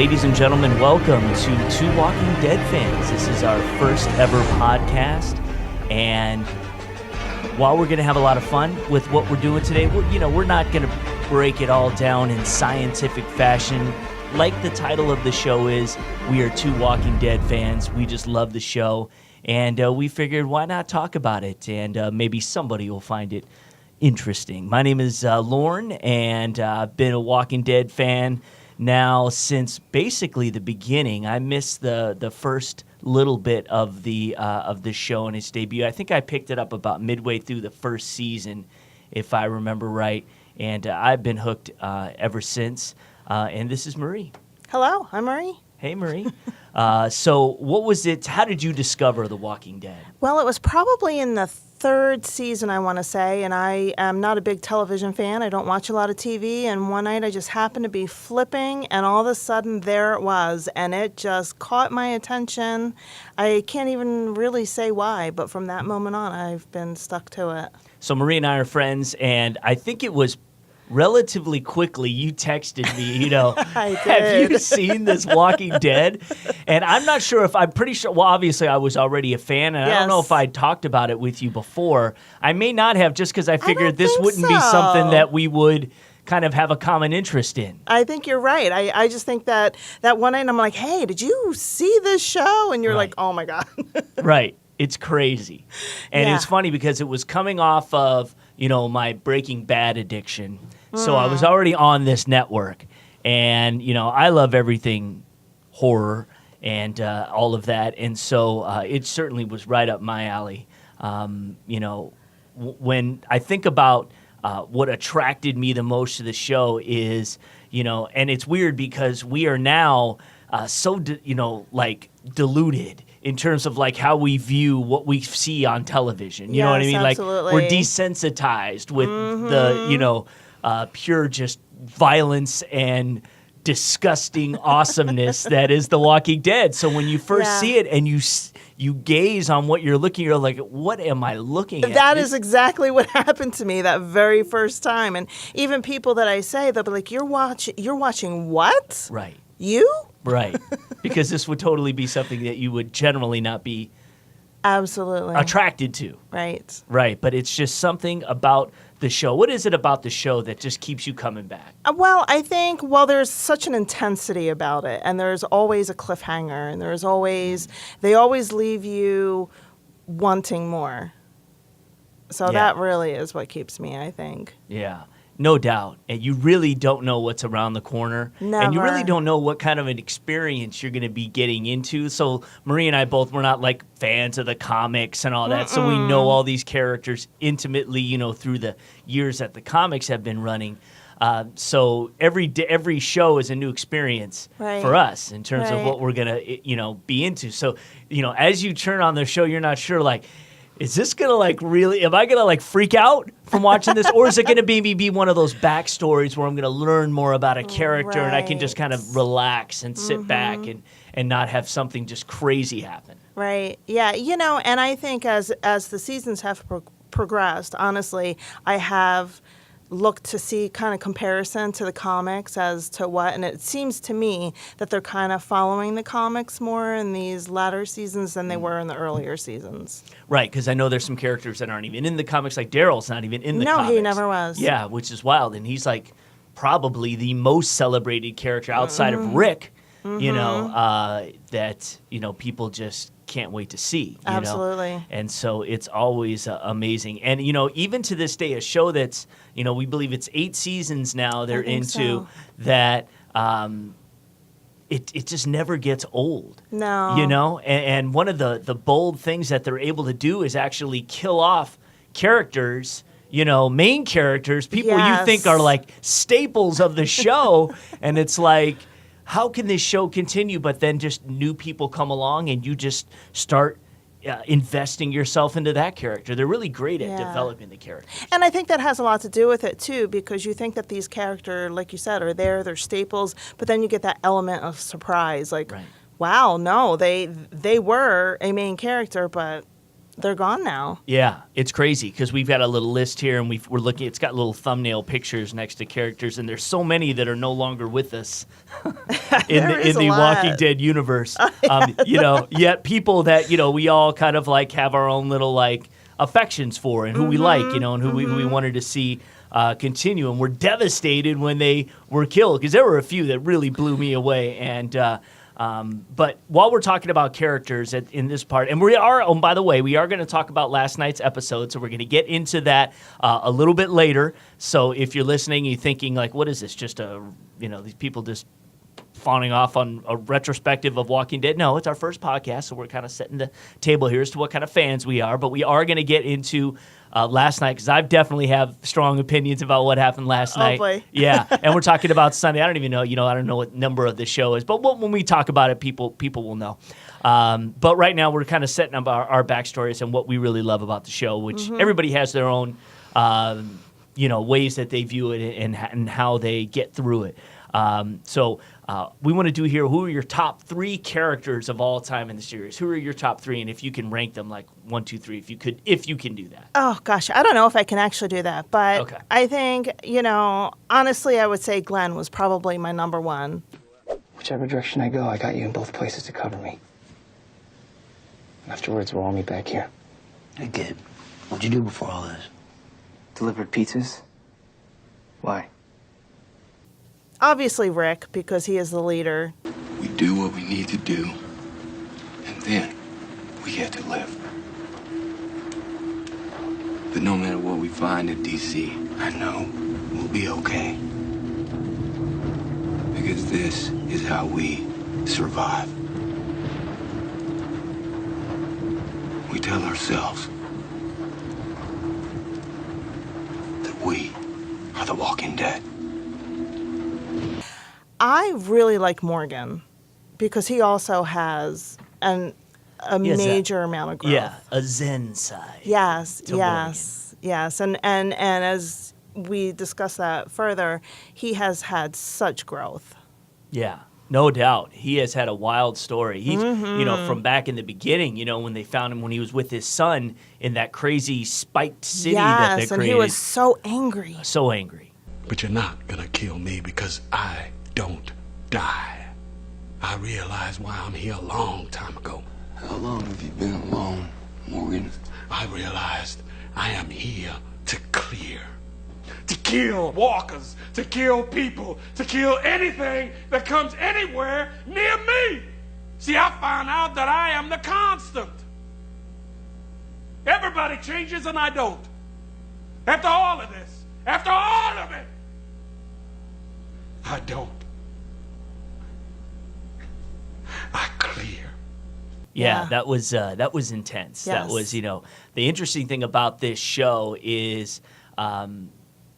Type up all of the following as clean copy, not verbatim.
ladies and gentlemen, welcome to Two Walking Dead Fans. This is our first ever podcast, and while we're going to have a lot of fun with what we're doing today, we're not going to break it all down in scientific fashion. Like the title of the show is, we are two Walking Dead fans. We just love the show, and we figured why not talk about it, and maybe somebody will find it interesting. My name is Lorne, and I've been a Walking Dead fan now since basically the beginning. I missed the first little bit of the show and its debut. I think I picked it up about midway through the first season, if I remember right, and I've been hooked ever since. And this is Marie. Hello, I'm Marie. Hey, Marie. So what was it? How did you discover The Walking Dead? Well, it was probably in the third season, I want to say, and I am not a big television fan. I don't watch a lot of TV, and one night I just happened to be flipping, and all of a sudden there it was, and it just caught my attention. I can't even really say why, but from that moment on, I've been stuck to it. So Marie and I are friends, and I think it was relatively quickly you texted me, I have did. you seen this Walking Dead? And I'm not sure if, I'm pretty sure, well, obviously I was already a fan, and I don't know if I talked about it with you before. I may not have, just because I figured this wouldn't be something that we would kind of have a common interest in. I think you're right. I just think that one night I'm like, hey, did you see this show? And you're like, oh my God. Right. It's crazy. And it's funny because it was coming off of, my Breaking Bad addiction. So I was already on this network. And, I love everything horror and all of that. And so it certainly was right up my alley. When I think about what attracted me the most to the show is, and it's weird because we are now so, diluted in terms of like how we view what we see on television. You know what I mean? Absolutely. Like we're desensitized with the, pure just violence and disgusting awesomeness that is The Walking Dead. So when you first see it and you gaze on what you're looking, you're like, what am I looking at? That is exactly what happened to me that very first time. And even people that I say, they'll be like, you're watching what? Right. You? Right. Because this would totally be something that you would generally not be Absolutely attracted to. Right. Right. But it's just something about the show. What is it about the show that just keeps you coming back? Well, I think, there's such an intensity about it, and there's always a cliffhanger, and they always leave you wanting more. So that really is what keeps me, I think. Yeah. No doubt. And you really don't know what's around the corner. Never. And you really don't know what kind of an experience you're going to be getting into. So Marie and I we're not like fans of the comics and all that. So we know all these characters intimately, through the years that the comics have been running. So every show is a new experience for us in terms of what we're going to, be into. So, as you turn on the show, you're not sure like, is this going to am I going to freak out from watching this? Or is it going to be one of those backstories where I'm going to learn more about a character and I can just kind of relax and sit back and not have something just crazy happen? Right. Yeah. And I think as the seasons have progressed, honestly, I have looked to see kind of comparison to the comics as to what, and it seems to me that they're kind of following the comics more in these latter seasons than they were in the earlier seasons. Right, because I know there's some characters that aren't even in the comics, like Daryl's not even in the comics. No, he never was. Yeah, which is wild, and he's like probably the most celebrated character outside of Rick, that, people just can't wait to see. Absolutely. And so it's always amazing. And, even to this day, a show that's, we believe it's 8 seasons now they're into that, it just never gets old. No. And one of the bold things that they're able to do is actually kill off characters, main characters, people you think are like staples of the show. And it's like, how can this show continue? But then just new people come along and you just start investing yourself into that character. They're really great at developing the characters. And I think that has a lot to do with it, too, because you think that these characters, like you said, are there, they're staples, but then you get that element of surprise. Like, wow, no, they were a main character, but they're gone now. Yeah, it's crazy because we've got a little list here, and we're looking. It's got little thumbnail pictures next to characters, and there's so many that are no longer with us in the Walking Dead universe. Yet people that we all kind of like have our own little like affections for, and who we like, and who we wanted to see continue, and we're devastated when they were killed because there were a few that really blew me away, and. But while we're talking about characters in this part, and by the way, we are going to talk about last night's episode, so we're going to get into that a little bit later. So if you're listening, you're thinking like, what is this? Just these people just fawning off on a retrospective of Walking Dead. No, it's our first podcast, so we're kind of setting the table here as to what kind of fans we are. But we are going to get into last night because I definitely have strong opinions about what happened last night. Boy. Yeah, and we're talking about Sunday. I don't even know, I don't know what number of the show is, but when we talk about it, people will know. But right now, we're kind of setting up our backstories and what we really love about the show, which everybody has their own, ways that they view it and how they get through it. So we want to do here, who are your top 3 characters of all time in the series? Who are your top 3? And if you can rank them like 1, 2, 3, if you can do that. Oh, gosh. I don't know if I can actually do that. But okay. I think, honestly, I would say Glenn was probably my number 1. Whichever direction I go, I got you in both places to cover me. Afterwards, we'll all meet back here. Hey, kid. What'd you do before all this? Delivered pizzas? Why? Obviously Rick, because he is the leader. We do what we need to do, and then we get to live. But no matter what we find in D.C., I know we'll be okay. Because this is how we survive. We tell ourselves that we are the Walking Dead. I really like Morgan because he also has a major amount of growth. Yeah, a zen side. Yes. And as we discuss that further, he has had such growth. Yeah, no doubt. He has had a wild story. He's, from back in the beginning, when they found him when he was with his son in that crazy spiked city that they created. Yes, and he was so angry. So angry. But you're not gonna kill me because I don't die. I realized why I'm here a long time ago. How long have you been alone, Morgan? I realized I am here to clear. To kill walkers, to kill people, to kill anything that comes anywhere near me. See, I found out that I am the constant. Everybody changes and I don't. After all of this, after all of it, I don't. I clear. Yeah, that was intense. Yes. That was, the interesting thing about this show is,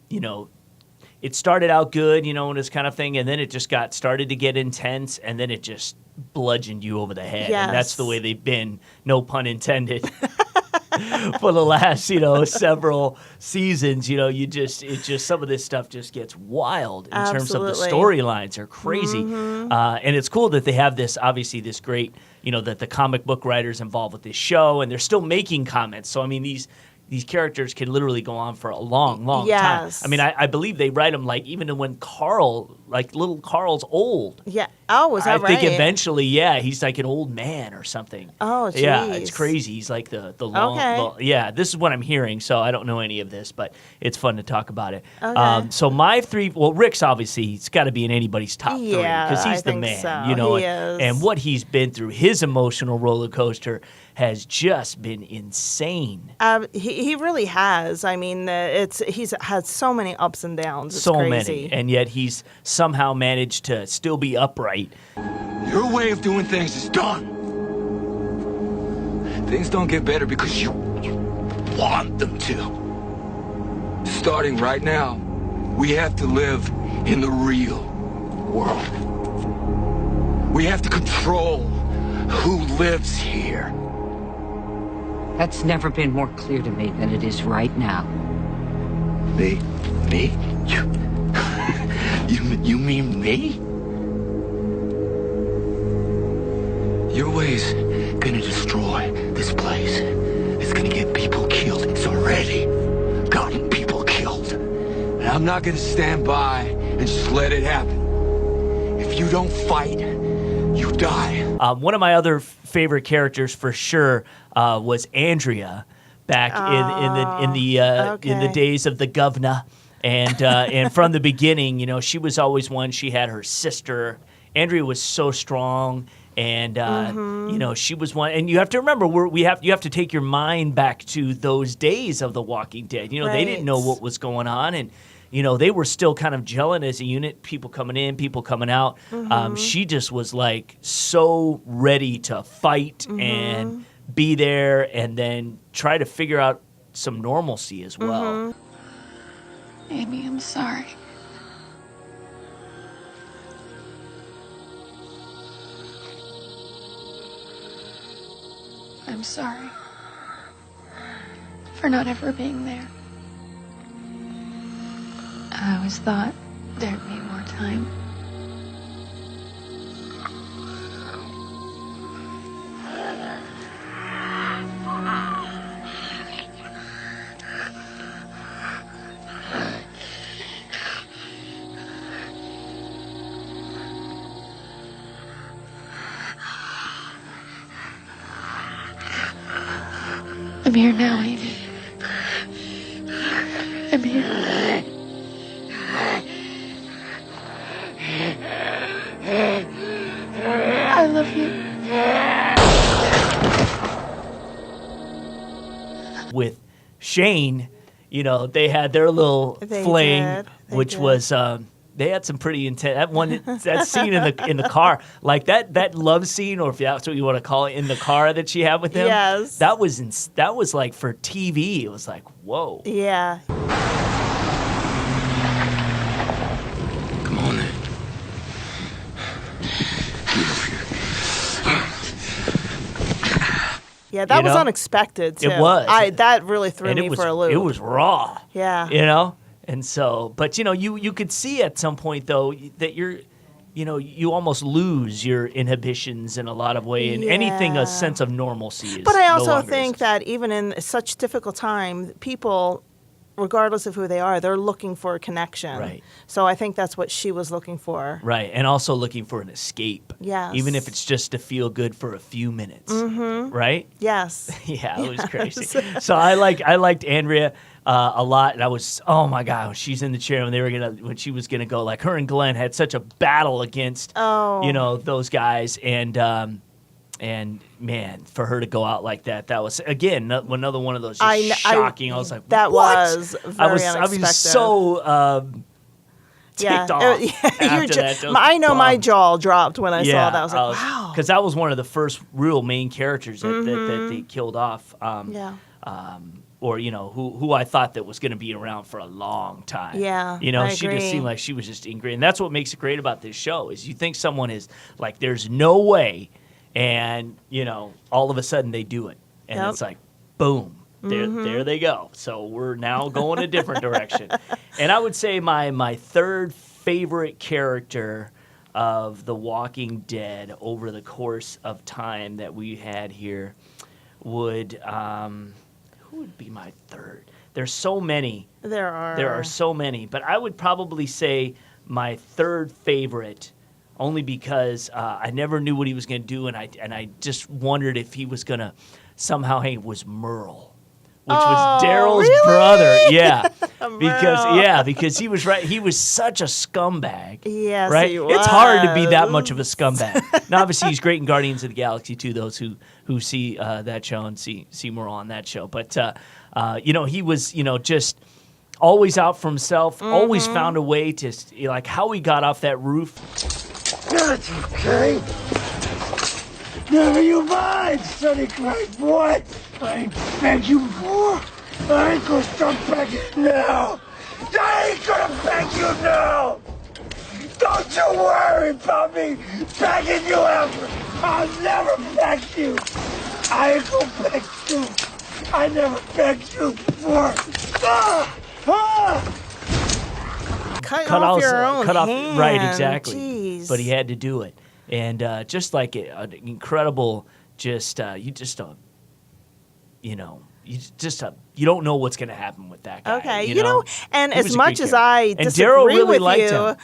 it started out good, and this kind of thing, and then it just started to get intense, and then it just bludgeoned you over the head. Yes. And that's the way they've been, no pun intended, for the last, several seasons. Some of this stuff just gets wild in terms of the storylines are crazy. And it's cool that they have this great, that the comic book writers involved with this show, and they're still making comments. So, I mean, these characters can literally go on for a long, long time. I mean, I believe they write them even when little Carl's old. Yeah. Oh, was that right? I think eventually, he's like an old man or something. Oh, geez. Yeah, it's crazy. He's like the long. Okay. This is what I'm hearing, so I don't know any of this, but it's fun to talk about it. Okay. So my 3, Rick's obviously, he's got to be in anybody's top 3 because he's the think man, so. He is. And what he's been through, his emotional roller coaster has just been insane. He really has. I mean, he's had so many ups and downs. It's so crazy. many, and yet he's somehow managed to still be upright. Your way of doing things is done. Things don't get better because you want them to. Starting right now, we have to live in the real world. We have to control who lives here. That's never been more clear to me than it is right now. Me? You mean me? Your way's gonna destroy this place. is gonna get people killed. It's already gotten people killed. And I'm not gonna stand by and just let it happen. If you don't fight, you die. One of my other favorite characters for sure was Andrea back in the days of the governor. And from the beginning, she was always one. She had her sister. Andrea was so strong, and she was one. And you have to remember, you have to take your mind back to those days of The Walking Dead. They didn't know what was going on, and they were still kind of gelling as a unit. People coming in, people coming out. She just was like so ready to fight and be there, and then try to figure out some normalcy as well. Amy, I'm sorry. I'm sorry for not ever being there. I always thought there'd be more time. I'm here now, Amy. I'm here. I love you. With Shane, they had their little fling, which was they had some pretty intense. That scene in the car, like that love scene, or if that's what you want to call it, in the car that she had with him. Yes, that was like for TV. It was like, whoa. Yeah. Come on then. Yeah, that was unexpected too. It was. That really threw me for a loop. It was raw. Yeah. And so, but you could see at some point though that you almost lose your inhibitions in a lot of way, and anything a sense of normalcy is. But I also no longer think exists. that even in such difficult time, people, regardless of who they are, they're looking for a connection. Right. So I think that's what she was looking for. Right, and also looking for an escape. Yes. Even if it's just to feel good for a few minutes. Mm-hmm. Right? Yes. Yeah, it was crazy. So I liked Andrea a lot, and I was, oh my God, when she's in the chair when she was gonna go, like her and Glenn had such a battle against those guys, and man, for her to go out like that was again another one of those just shocking. I was like, that what? was very unexpected. I was so ticked off. After that. I know my jaw dropped when I saw that. I was like, wow, because that was one of the first real main characters that they killed off. Or who I thought that was going to be around for a long time. Yeah, I she agree. just seemed like she was just ingrained. And that's what makes it great about this show is you think someone is like, there's no way, and all of a sudden they do it, and it's like, boom, there they go. So we're now going a different direction. And I would say my third favorite character of The Walking Dead over the course of time that we had here would. Who would be my third? There's so many. There are so many, but I would probably say my third favorite, only because I never knew what he was going to do, and I just wondered if he was going to somehow. Hey, was Merle, which was Daryl's brother. Yeah, because he was right. He was such a scumbag. Yes, right. he was. It's hard to be that much of a scumbag. Now, obviously, he's great in Guardians of the Galaxy too. Those who see that show and see Merle on that show, but he was just always out for himself. Always found a way to like how he got off that roof. That's okay. Never you mind, Sonny Craig, boy. I ain't begged you before. I ain't gonna start begging now. I ain't gonna beg you now. Don't you worry about me begging you ever. I'll never beg you. I ain't gonna beg you. I never begged you before. Cut off your own hand. Right, exactly. Jeez. But he had to do it, and just like an incredible, you don't know what's going to happen with that guy. Okay, and He was as a much good as character. I And disagree Daryl really with liked you, him.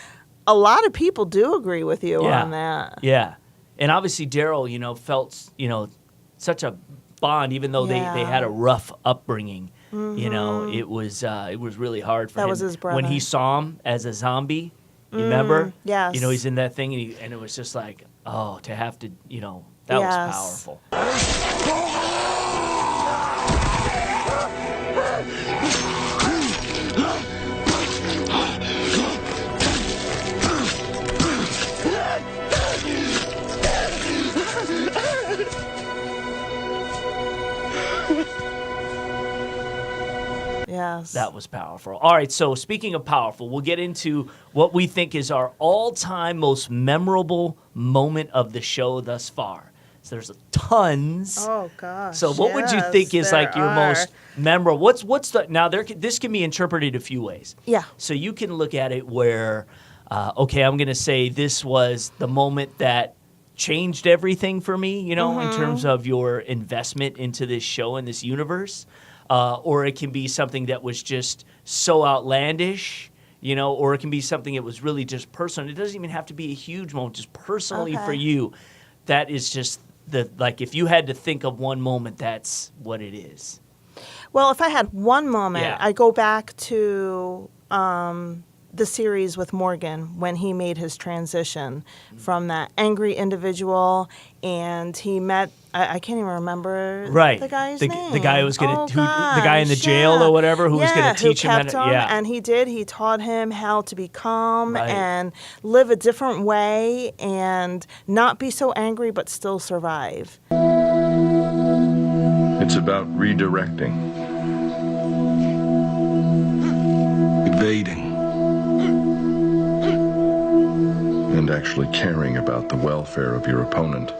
a lot of people do agree with you Yeah. on that. Yeah. And obviously Daryl, felt, such a bond, even though they had a rough upbringing. It was really hard for him. That was his When he brother. saw him as a zombie, you remember? yes. He's in that thing, and it was just like, oh, to have to, that was Yes. powerful. Yes. That was powerful. All right, so speaking of powerful, we'll get into what we think is our all-time most memorable moment of the show thus far. So there's tons. Oh gosh. So what would you yes, think is like there your are. most memorable? What's the now? This can be interpreted a few ways. Yeah. So you can look at it where, okay, I'm going to say this was the moment that changed everything for me. In terms of your investment into this show and this universe. Or it can be something that was just so outlandish, or it can be something that was really just personal. It doesn't even have to be a huge moment, just personally for you. That is just if you had to think of one moment, that's what it is. Well, if I had one moment, Yeah. I go back to the series with Morgan when he made his transition from that angry individual, and he met. I can't even remember the guy's name. The guy who was going to. the guy in the jail or whatever who was going to teach him how to. Yeah. And he did. He taught him how to be calm Right. and live a different way and not be so angry but still survive. It's about redirecting. Evading. And actually caring about the welfare of your opponent.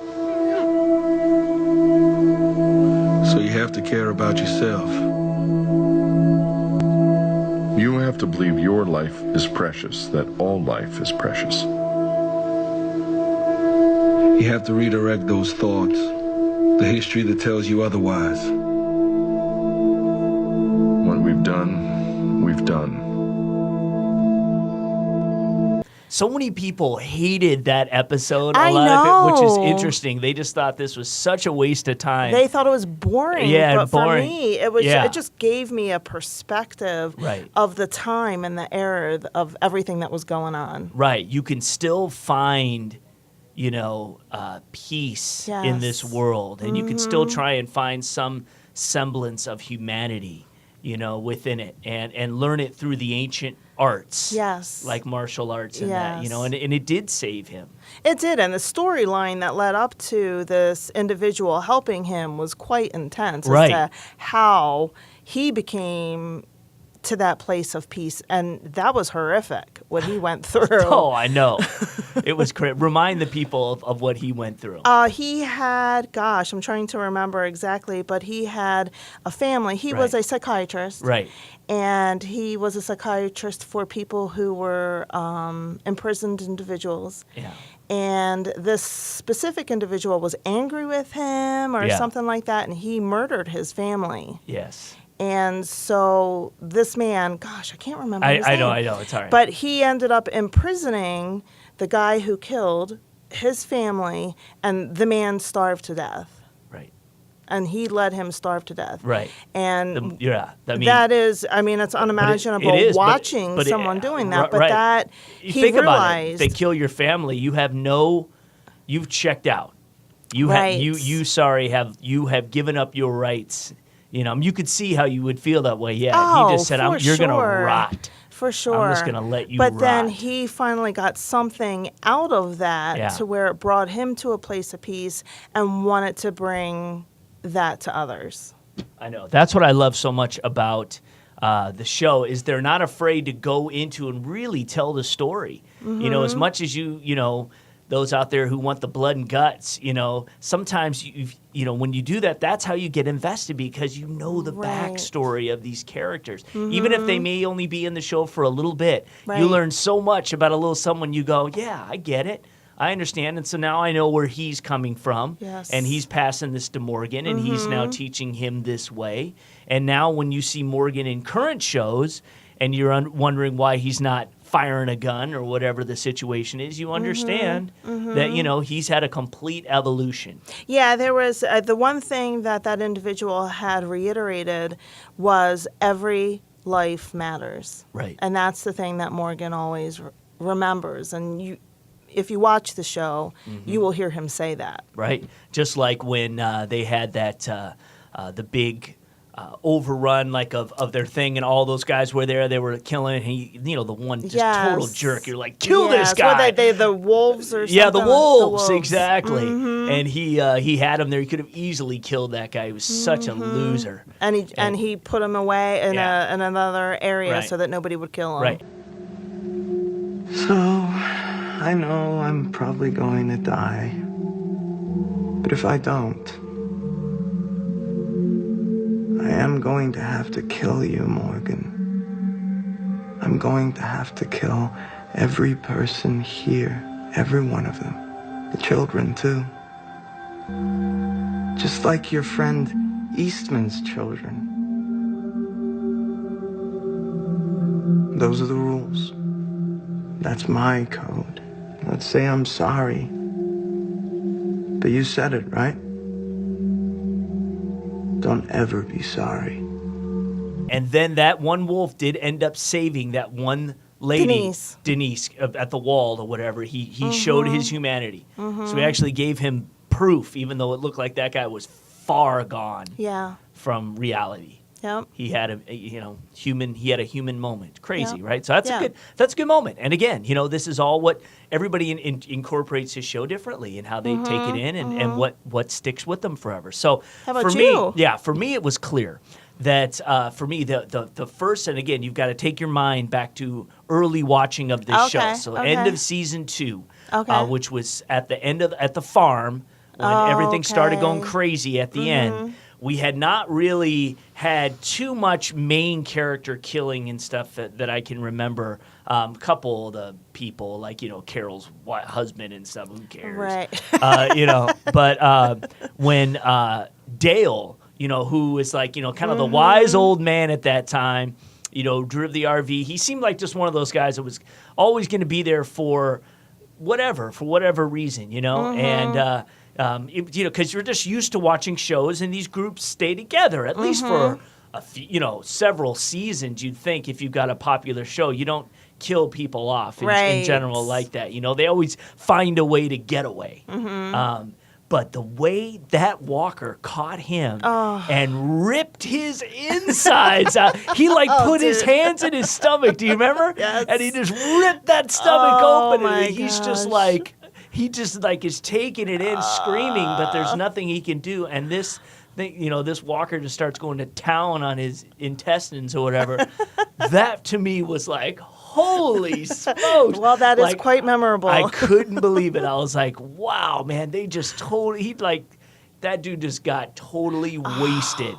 So you have to care about yourself. You have to believe your life is precious, that all life is precious. You have to redirect those thoughts. The history that tells you otherwise. What we've done, we've done. So many people hated that episode. I of it, which is know. interesting. They just thought this was such a waste of time. They thought it was boring, Yeah, but boring. for me, it was. Yeah. It just gave me a perspective Right. of the time and the era of everything that was going on. Right. You can still find, peace in this Yes. world. And you can still try and find some semblance of humanity, within it and learn it through the ancient arts. Yes. Like martial arts and that, Yes. and it did save him. It did, and the storyline that led up to this individual helping him was quite intense Right. as to how he became to that place of peace, and that was horrific what he went through. Oh, I know. It was crazy. Remind the people of what he went through. He had, I'm trying to remember exactly, but he had a family. He was Right. a psychiatrist. Right. And he was a psychiatrist for people who were imprisoned individuals. Yeah. And this specific individual was angry with him or Yeah. something like that, and he murdered his family. Yes. And so this man, I can't remember his I name. know. It's all right. But he ended up imprisoning the guy who killed his family, and the man starved to death. Right. And he let him starve to death. Right. And That is, it's unimaginable it is, watching but someone doing that. But right. that You he think realized. about it. They kill your family. You've checked out. You Right. you have given up your rights. You could see how you would feel that way. Yeah. Oh, He just said, for "You're gonna sure. rot. For sure. I'm just gonna let you But then rot." he finally got something out of that Yeah. to where it brought him to a place of peace and wanted to bring that to others. I know. That's what I love so much about the show is they're not afraid to go into and really tell the story. As much as those out there who want the blood and guts, sometimes when you do that, that's how you get invested because you know the Right. backstory of these characters. Even if they may only be in the show for a little bit, you Right. learn so much about a little someone. You go, yeah, I get it. I understand. And so now I know where he's coming from. Yes. And he's passing this to Morgan, and he's now teaching him this way. And now when you see Morgan in current shows and you're wondering why he's not firing a gun or whatever the situation is, you understand that, he's had a complete evolution. Yeah, there was the one thing that individual had reiterated was every life matters. Right. And that's the thing that Morgan always remembers. And if you watch the show, you will hear him say that. Right. Just like when they had that, the big overrun of their thing, and all those guys were there, they were killing, and he, the one just total jerk. You're like, kill this guy. Well, they the wolves or something? Yeah, the wolves. Exactly. And he had him there. He could have easily killed that guy. He was such a loser. And he put him away in another area so that nobody would kill him. Right. So, I know I'm probably going to die. But if I don't, I am going to have to kill you, Morgan. I'm going to have to kill every person here, every one of them. The children, too. Just like your friend Eastman's children. Those are the rules. That's my code. Let's say I'm sorry. But you said it, right? Don't ever be sorry. And then that one wolf did end up saving that one lady, Denise at the wall or whatever. He showed his humanity. So he actually gave him proof, even though it looked like that guy was far gone from reality. Yep. He had a human moment. Crazy, right? So that's a good moment. And again, this is all what everybody incorporates his show differently, and how they take it in, and what sticks with them forever. So how about for you? for me it was clear that for me the first, and again, you've got to take your mind back to early watching of this show. So end of season 2, which was at the farm when everything started going crazy at the end. We had not really had too much main character killing and stuff that I can remember. A couple of the people, like, Carol's husband and stuff, who cares? Right. But when Dale, who was like, kind of the wise old man at that time, drove the RV. He seemed like just one of those guys that was always going to be there for whatever reason, and because you're just used to watching shows and these groups stay together at least for a few, several seasons. You'd think if you've got a popular show, you don't kill people off in general like that. They always find a way to get away. But the way that walker caught him and ripped his insides out, he put his hands in his stomach. Do you remember? Yes. And he just ripped that stomach open, and he's gosh. just he just is taking it in, screaming, but there's nothing he can do. And this thing, this walker just starts going to town on his intestines or whatever. That to me was like, holy smokes. Well, that is quite memorable. I couldn't believe it. I was like, wow, man, they just that dude just got totally wasted.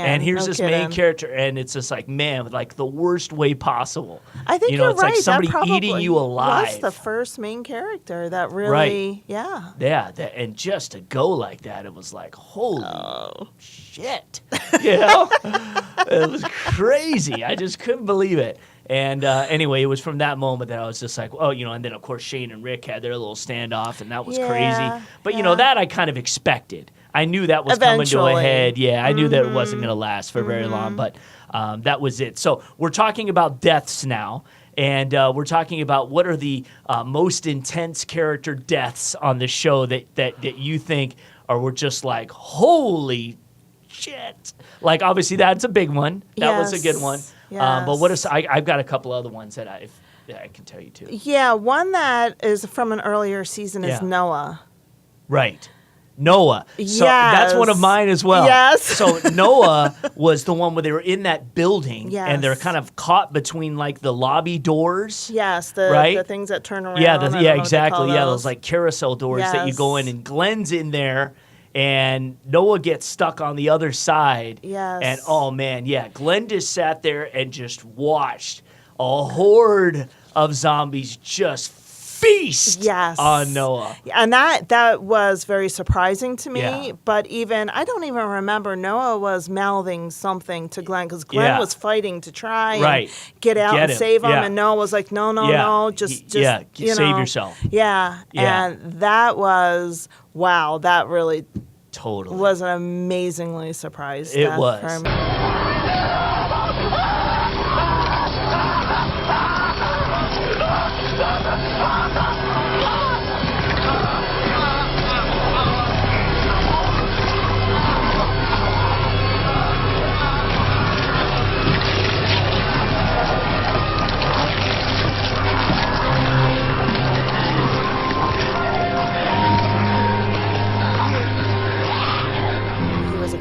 And here's this main character, and it's just like, man, the worst way possible. I think you're it's right. like somebody that eating you alive. Was the first main character that really, and just to go like that, it was like, holy shit, it was crazy. I just couldn't believe it. And anyway, it was from that moment that I was just like, oh, and then of course Shane and Rick had their little standoff, and that was crazy. But that I kind of expected. I knew that was coming to a head. Yeah, I knew that it wasn't going to last for very long, but that was it. So we're talking about deaths now, and we're talking about what are the most intense character deaths on the show that you think were just like, holy shit. Like, obviously, that's a big one. That was a good one. Yes. But what is, I've got a couple other ones that I can tell you, too. Yeah, one that is from an earlier season is Noah. Right. Noah. So that's one of mine as well. Yes. So Noah was the one where they were in that building and they're Yes. kind of caught between like the lobby doors. Yes, right? the things that turn around. Yeah, I don't know what they exactly. call Yeah, those like carousel doors that you go in, and Glenn's in there. And Noah gets stuck on the other side. Yes. And oh man, yeah, Glenn just sat there and just watched a horde of zombies just feast on Noah. And that was very surprising to me. Yeah. But I don't even remember Noah was mouthing something to Glenn, because Glenn was fighting to try and get out and save him. And Noah was like, no, just you know, save yourself. Yeah. And that was, wow, that really was an amazingly surprise. It was. For me.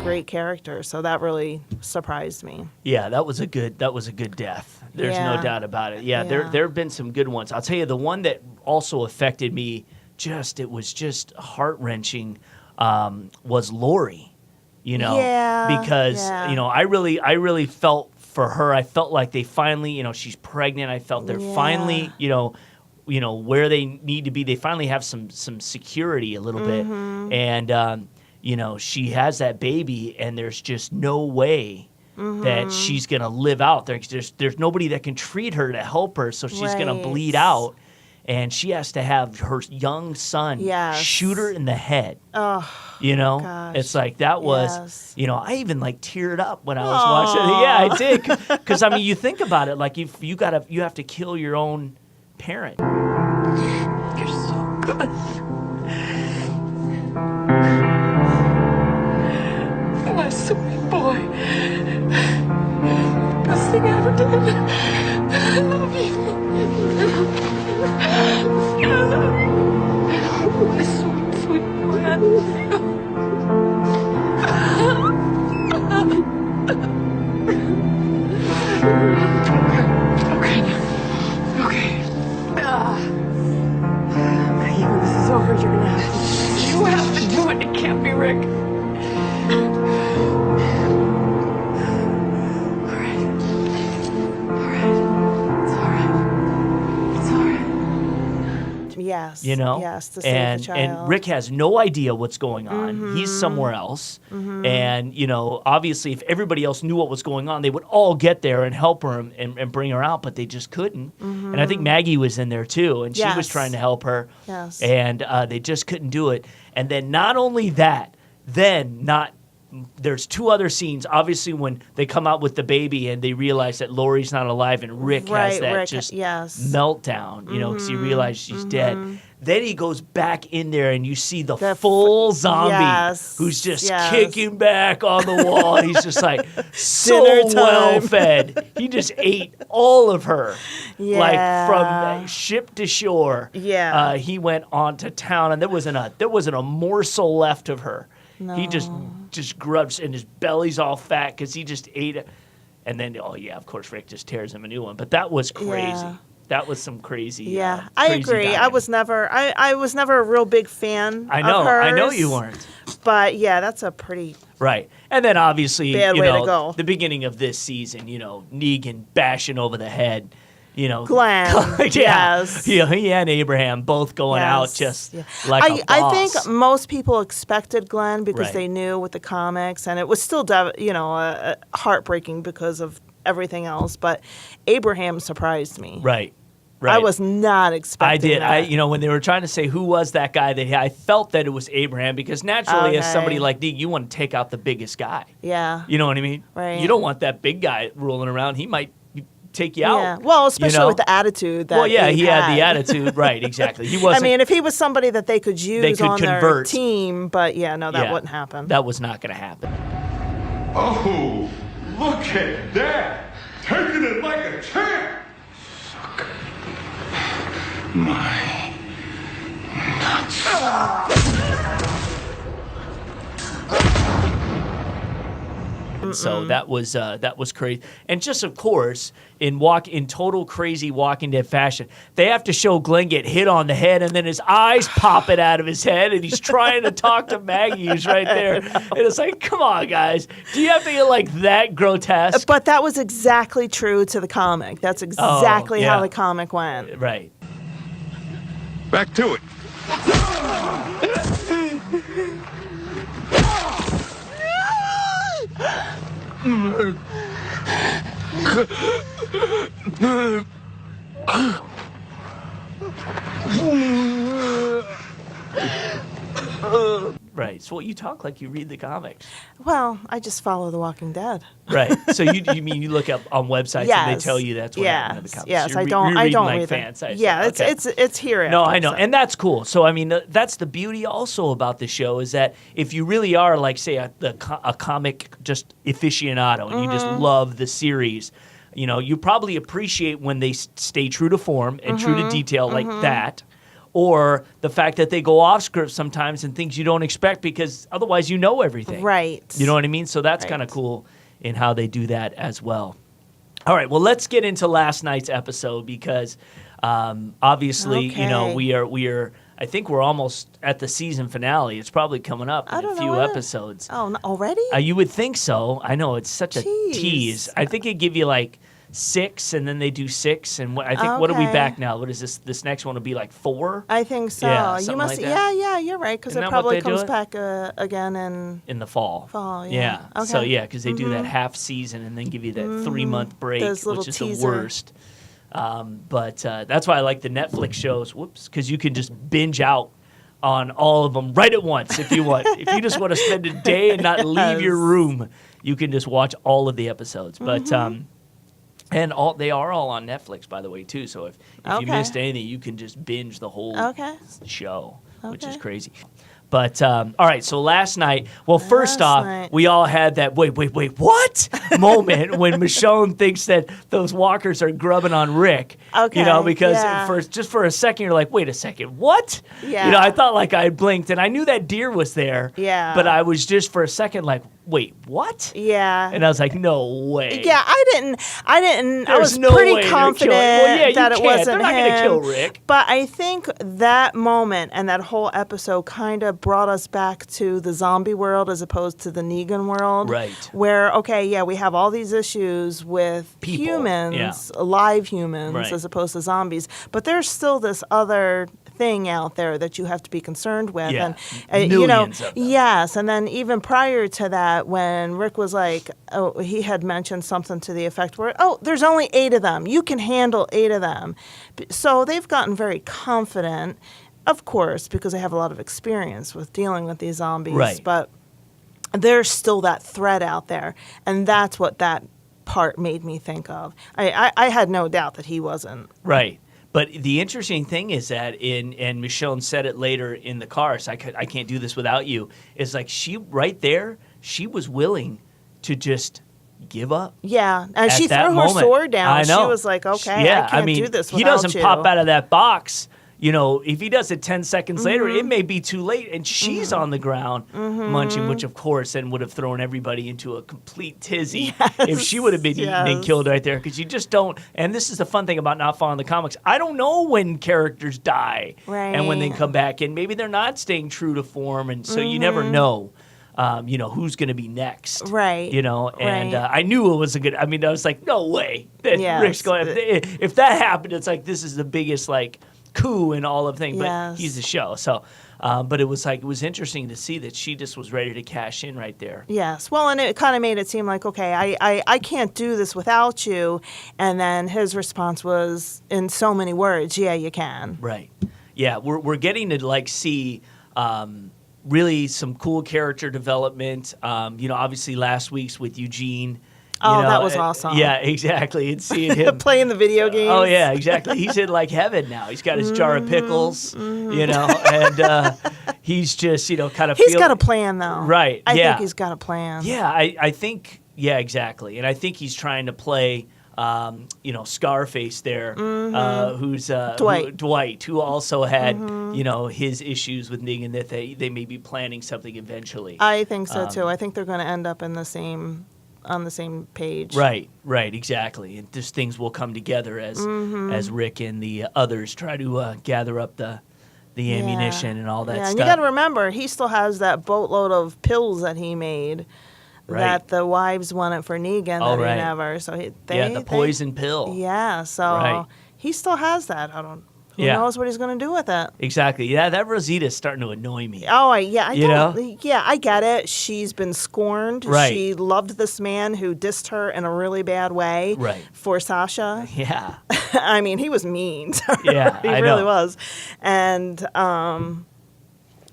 Great character, so that really surprised me. Yeah, that was a good death. There's no doubt about it. Yeah, there have been some good ones. I'll tell you, the one that also affected me, it was just heart-wrenching, was Lori. You know, because you know, I really felt for her. I felt like they finally, you know, she's pregnant. I felt they're finally, you know, where they need to be. They finally have some security a little bit, and you know, she has that baby, and there's just no way that she's going to live out. There's nobody that can treat her to help her, so she's going to bleed out, and she has to have her young son shoot her in the head. Oh, you know, gosh. It's like that was, you know, I even like teared up when I was watching it. Yeah, I did, because I mean, you think about it, like you have to kill your own parent. You're so good. My sweet boy. Best thing I ever did. I love you. My sweet, sweet boy. I love you. Okay. When this is over, you're gonna have to do it. It can't be Rick. Yes. You know? Yes, to save the child. And Rick has no idea what's going on. He's somewhere else. And, you know, obviously if everybody else knew what was going on, they would all get there and help her and bring her out, but they just couldn't. And I think Maggie was in there too, and she was trying to help her. Yes. And they just couldn't do it. And then not only that, there's two other scenes, obviously, when they come out with the baby and they realize that Lori's not alive, and Rick has that meltdown, you know, because he realizes she's dead. Then he goes back in there and you see the full zombie who's just kicking back on the wall. He's just like so well fed. He just ate all of her, like from ship to shore. Yeah, he went on to town, and there wasn't a morsel left of her. No. He just grubs, and his belly's all fat because he just ate it. And then, of course, Rick just tears him a new one. But that was crazy. Yeah. That was some crazy. Yeah, I agree. Dying. I was never a real big fan. I know. Of hers, I know you weren't. But yeah, that's a pretty right. And then obviously, bad way to go. The beginning of this season, you know, Negan bashing over the head. You know, Glenn, yes. Yeah, he and Abraham both going out just like a boss. I think most people expected Glenn because they knew with the comics, and it was still, heartbreaking because of everything else. But Abraham surprised me. Right. I was not expecting that. That. When they were trying to say who was that guy, I felt that it was Abraham because naturally, as somebody like Negan, you want to take out the biggest guy. Yeah. You know what I mean? Right. You don't want that big guy rolling around. He might take you out. Yeah. Well, especially with the attitude that he had the attitude. Right, exactly. He wasn't. I mean, if he was somebody that they could use on their team, but that wouldn't happen. That was not going to happen. Oh, look at that! Taking it like a champ! Fuck. My So that was crazy, and just of course in total crazy Walking Dead fashion, they have to show Glenn get hit on the head, and then his eyes popping out of his head, and he's trying to talk to Maggie, who's right there, and it's like, come on, guys, do you have to get like that grotesque? But that was exactly true to the comic. That's exactly how the comic went. Right. Back to it. Right. So you talk like you read the comics. Well, I just follow The Walking Dead. Right. So you mean you look up on websites and they tell you that's what happened in the comics? Yes, You're I don't like read fan it. sites. Yeah, Okay. it's here. No, I know, and that's cool. So I mean, that's the beauty also about the show is that if you really are like, say, a comic just aficionado and you just love the series, you know, you probably appreciate when they stay true to form and true to detail like that. Or the fact that they go off script sometimes and things you don't expect because otherwise you know everything. Right. You know what I mean? So that's kind of cool in how they do that as well. All right, well, let's get into last night's episode because obviously, you know, we are. I think we're almost at the season finale. It's probably coming up in a few episodes. Oh, already? You would think so. I know it's such a tease. I think it'd give you like 6, and then they do 6, and I think what are we back now? What is this? This next one will be like 4. I think so. Yeah, You must. like that. Yeah, you're right because Isn't it that what probably they do comes it? back again In the fall. Fall, yeah. Okay. So yeah, because they do that half season and then give you that 3-month break, Those little which is teaser. the worst. But that's why I like the Netflix shows. Because you can just binge out on all of them right at once if you want. If you just want to spend a day and not leave your room, you can just watch all of the episodes. But and they are all on Netflix, by the way, too. So if you missed anything, you can just binge the whole show, which is crazy. But, all right, so last night, well, first off, we all had that, wait, what? moment when Michonne thinks that those walkers are grubbing on Rick. Okay, You know, because for a second, you're like, wait a second, what? Yeah. You know, I thought like I blinked, and I knew that deer was there. Yeah. But I was just for a second like, wait, what? Yeah. And I was like, no way. Yeah, I didn't. I There's was no way pretty they're confident killing- well, yeah, you that it can't. wasn't They're not him. gonna kill Rick. But I think that moment and that whole episode kind of brought us back to the zombie world as opposed to the Negan world. Right. Where, we have all these issues with People, humans, live humans, Right. as opposed to zombies. But there's still this other thing out there that you have to be concerned with. Yeah. And, Millions of them. Yes, and then even prior to that, when Rick was like, he had mentioned something to the effect where, there's only 8 of them. You can handle 8 of them. So they've gotten very confident, of course, because they have a lot of experience with dealing with these zombies. Right. But there's still that threat out there, and that's what that part made me think of. I had no doubt that he wasn't. Right. But the interesting thing is that and Michonne said it later in the car, so I can't do this without you, is like she was willing to just give up. Yeah, and she that threw moment. her sword down. I know. She was like, okay, I can't do this without he doesn't you. pop out of that box. You know, if he does it 10 seconds later, it may be too late, and she's on the ground munching, which, of course, then would have thrown everybody into a complete tizzy if she would have been eaten and killed right there, because you just don't, and this is the fun thing about not following the comics, I don't know when characters die and when they come back, and maybe they're not staying true to form, and so you never know. Who's going to be next. Right. And I knew it was a good, I was like, no way that Rick's going, if that happened, it's like, this is the biggest, like, coup in all of things, but he's the show. So, but it was interesting to see that she just was ready to cash in right there. Yes. Well, and it kind of made it seem like, okay, I can't do this without you. And then his response was in so many words, yeah, you can. Right. Yeah. We're getting to like see, really some cool character development. Obviously last week's with Eugene. That was awesome. Yeah, exactly. And seeing him playing the video games. Oh yeah, exactly. He's in like heaven now. He's got his jar of pickles, and he's just, kind of He's got a plan, though. Right, I yeah. think he's got a plan. Yeah, I think, exactly. And I think he's trying to play, Scarface there, who's Dwight, who also had, his issues with Negan, that they may be planning something eventually. I think so, too. I think they're going to end up on the same page. Right, exactly. And just things will come together as Rick and the others try to gather up the ammunition and all that stuff. And you got to remember, he still has that boatload of pills that he made that the wives wanted for Negan that he never. So the poison pill. Yeah, so he still has that. Who knows what he's going to do with it? Exactly. Yeah, that Rosita's starting to annoy me. Oh, I get it. She's been scorned. Right. She loved this man who dissed her in a really bad way for Sasha. Yeah. I mean, he was mean to her. Yeah, he I really know. was. And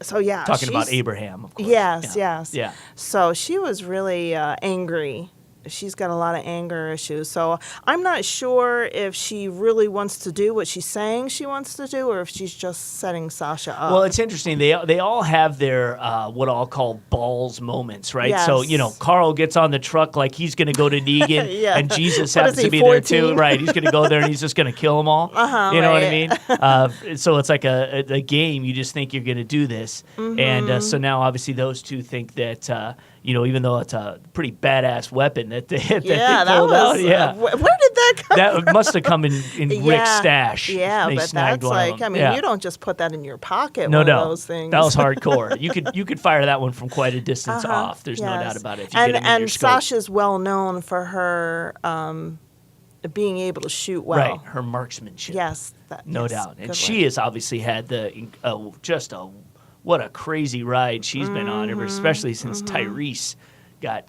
so, yeah. Talking about Abraham, of course. Yes. Yeah. So she was really angry. She's got a lot of anger issues. So I'm not sure if she really wants to do what she's saying she wants to do, or if she's just setting Sasha up. Well, it's interesting. They all have their what I'll call balls moments, right? Yes. So, Carl gets on the truck like he's going to go to Negan, and Jesus What happens is he, to be there 14? too. Right, he's going to go there and he's just going to kill them all. You know what I mean? So it's like a game. You just think you're going to do this. And so now obviously those two think that, even though it's a pretty badass weapon that they pulled out. Yeah. Where did that come from? That must have come in Rick's stash. Yeah, They but snagged that's one of them. you don't just put that in your pocket, No, one of those things. that was hardcore. You could fire that one from quite a distance off. There's no doubt about it. If you get it in your scope. Sasha's well known for her being able to shoot well. Right, her marksmanship. Yes, no doubt. And she has obviously had what a crazy ride she's been on, especially since Tyrese got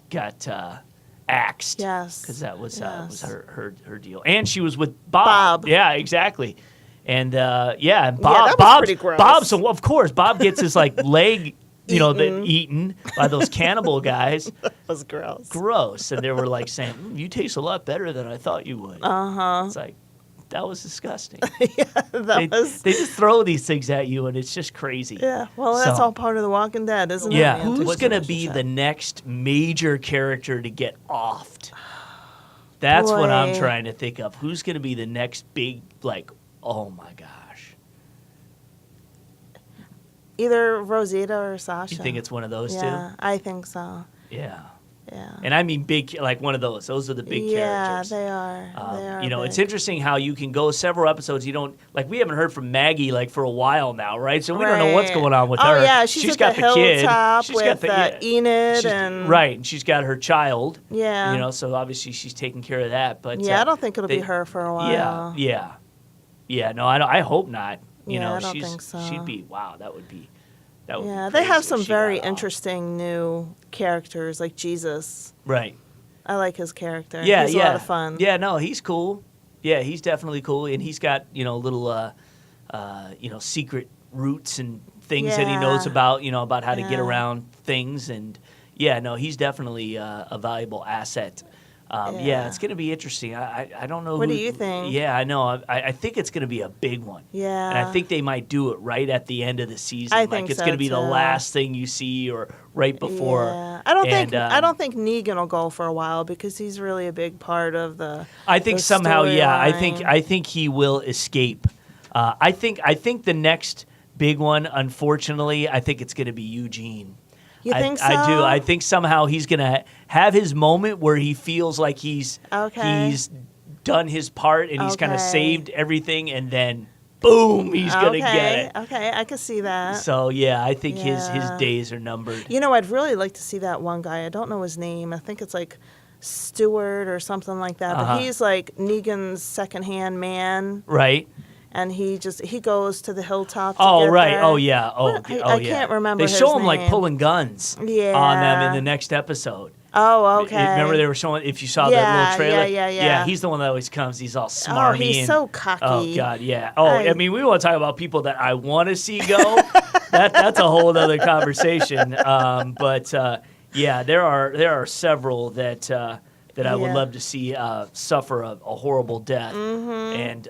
axed. Yes, because that was her deal. And she was with Bob. Yeah, exactly. And Bob, that was pretty gross. Bob. So of course, Bob gets his leg, eaten by those cannibal guys. That was gross. Gross. And they were like saying, "You taste a lot better than I thought you would." It's like, that was disgusting. They just throw these things at you, and it's just crazy. Yeah, well, that's all part of The Walking Dead, isn't it? Yeah, who's going to be the next major character to get offed? That's what I'm trying to think of. Who's going to be the next big, oh my gosh. Either Rosita or Sasha. You think it's one of those two? Yeah, I think so. Yeah. Yeah. And I mean big, like one of those. Those are the big characters. Yeah, they are. They are it's big. interesting how you can go several episodes. You don't we haven't heard from Maggie for a while now, right? So we don't know what's going on with her. Oh yeah, she's got at the kid. Hilltop She's with got Enid and right, and she's got her child. Yeah. So obviously she's taking care of that. But I don't think it'll be her for a while. Yeah. No, I hope not. I don't think so. She'd be That would be. Yeah, they have some very interesting new characters, like Jesus. Right. I like his character. Yeah, he's a lot of fun. Yeah, no, he's cool. Yeah, he's definitely cool, and he's got little secret routes and things that he knows about. About how to get around things, and he's definitely a valuable asset. It's going to be interesting. I don't know. What do you think? Yeah, I know. I think it's going to be a big one. Yeah. And I think they might do it right at the end of the season. I think it's so, going to be too. the last thing you see or right before. Yeah. I don't think Negan will go for a while because he's really a big part of the I think somehow, storyline. I think he will escape. I think the next big one, unfortunately, I think it's going to be Eugene. You think so? I do. I think somehow he's going to have his moment where he feels like he's done his part and he's kind of saved everything, and then boom, he's going to get it. Okay, I can see that. So I think his days are numbered. I'd really like to see that one guy. I don't know his name. I think it's Stewart or something like that. But he's Negan's secondhand man. Right. And he goes to the hilltop to Oh, get right. there. Oh, yeah. I can't remember They his show him name. pulling guns on them in the next episode. Oh, okay. Remember they were showing, if you saw that little trailer? Yeah. He's the one that always comes. He's all smarmy. Oh, he's so cocky. Oh, God, yeah. Oh, I mean, we want to talk about people that I want to see go. That's a whole other conversation. But there are several that I would love to see suffer a horrible death. And,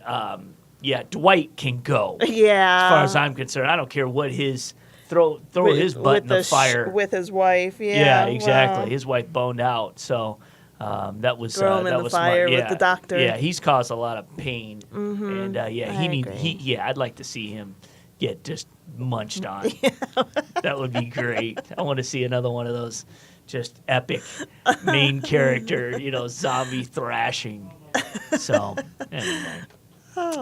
Dwight can go. Yeah. As far as I'm concerned, I don't care what his throw his butt in the fire with his wife. Yeah, Yeah, exactly. wow. His wife boned out, so that was Throw him that in the was fire smart. with Yeah, the doctor. Yeah, he's caused a lot of pain, and agree. I'd like to see him get just munched on. That would be great. I want to see another one of those just epic main character, zombie thrashing. So anyway.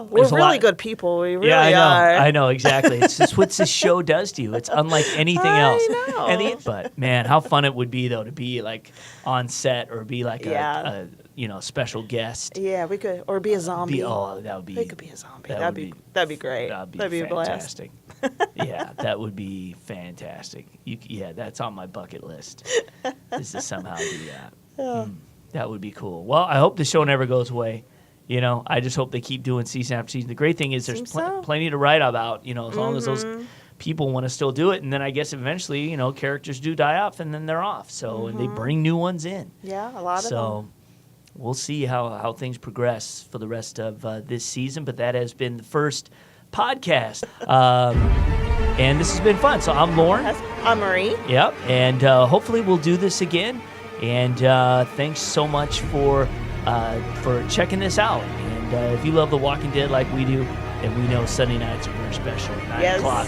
We're really good people. We really are. I know, exactly. It's just what this show does to you. It's unlike anything else. I know. But man, how fun it would be though to be like on set or be like a special guest. Yeah, we could, or be a zombie. That would be. We could be a zombie. that That'd would be be- great. That'd be a blast. fantastic. Yeah, that would be fantastic. That's on my bucket list. Is to somehow do that. That would be cool. Well, I hope the show never goes away. I just hope they keep doing season after season. The great thing is there's plenty to write about, as long as those people want to still do it. And then I guess eventually, characters do die off and then they're off. So and they bring new ones in. Yeah, a lot of them. So we'll see how things progress for the rest of this season. But that has been the first podcast. And this has been fun. So I'm Lorne. I'm Marie. Yep. And hopefully we'll do this again. And thanks so much for checking this out. And if you love The Walking Dead like we do, and we know Sunday nights are very special, 9 o'clock.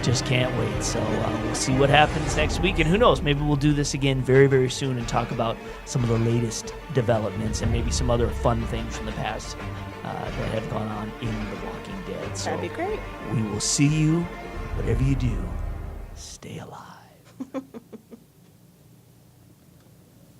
Just can't wait. So we'll see what happens next week. And who knows, maybe we'll do this again very, very soon and talk about some of the latest developments and maybe some other fun things from the past that have gone on in The Walking Dead. So That'd be great. we will see you, whatever you do, stay alive.